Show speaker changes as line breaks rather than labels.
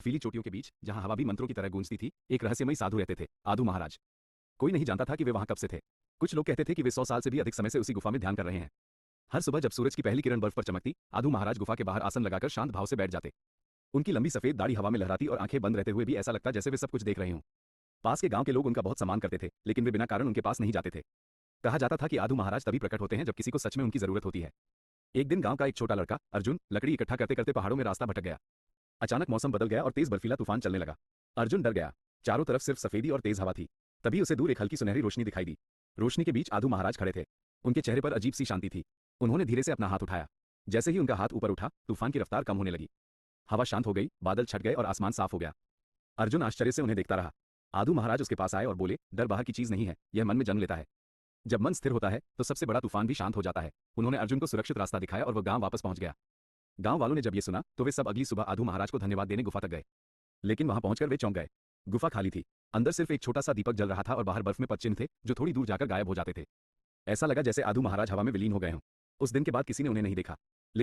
फीली चोटियों के बीच, जहां हवा भी मंत्रों की तरह गूंजती थी, एक रहस्यमयी साधु रहते थे, आदू महाराज। कोई नहीं जानता था कि वे वहां कब से थे। कुछ लोग कहते थे कि वे 100 साल से भी अधिक समय से उसी गुफा में ध्यान कर रहे हैं। हर सुबह जब सूरज की पहली किरण बर्फ पर चमकती, आदू महाराज गुफा के बाहर आसन लगाकर शांत भाव से बैठ जाते। उनकी लंबी सफेद दाढ़ी हवा में लहराती और आंखें बंद रहते हुए भी ऐसा लगता जैसे वे सब कुछ देख रहे हों। पास के गांव के लोग उनका बहुत सम्मान करते थे, लेकिन वे बिना कारण उनके पास नहीं जाते थे। कहा जाता था कि आदू महाराज तभी प्रकट होते हैं जब किसी को सच में उनकी जरूरत होती है। एक दिन गांव का एक छोटा लड़का अर्जुन लकड़ी इकट्ठा करते करते पहाड़ों में रास्ता भटक गया। अचानक मौसम बदल गया और तेज बर्फीला तूफान चलने लगा। अर्जुन डर गया। चारों तरफ सिर्फ सफेदी और तेज हवा थी। तभी उसे दूर एक हल्की सुनहरी रोशनी दिखाई दी। रोशनी के बीच आदू महाराज खड़े थे। उनके चेहरे पर अजीब सी शांति थी। उन्होंने धीरे से अपना हाथ उठाया। जैसे ही उनका हाथ ऊपर उठा, तूफान की रफ्तार कम होने लगी। हवा शांत हो गई, बादल छट गए और आसमान साफ हो गया। अर्जुन आश्चर्य से उन्हें देखता रहा। आदू महाराज उसके पास आए और बोले, डर बाहर की चीज नहीं है, यह मन में जन्म लेता है। जब मन स्थिर होता है तो सबसे बड़ा तूफान भी शांत हो जाता है। उन्होंने अर्जुन को सुरक्षित रास्ता दिखाया और वह गांव वापस पहुंच गया। गांव वालों ने जब ये सुना तो वे सब अगली सुबह आदू महाराज को धन्यवाद देने गुफा तक गए। लेकिन वहां पहुंचकर वे चौंक गए। गुफा खाली थी। अंदर सिर्फ एक छोटा सा दीपक जल रहा था और बाहर बर्फ में पदचिन्ह थे जो थोड़ी दूर जाकर गायब हो जाते थे। ऐसा लगा जैसे आदू महाराज हवा में विलीन हो गए हों। उस दिन के बाद किसी ने उन्हें नहीं देखा।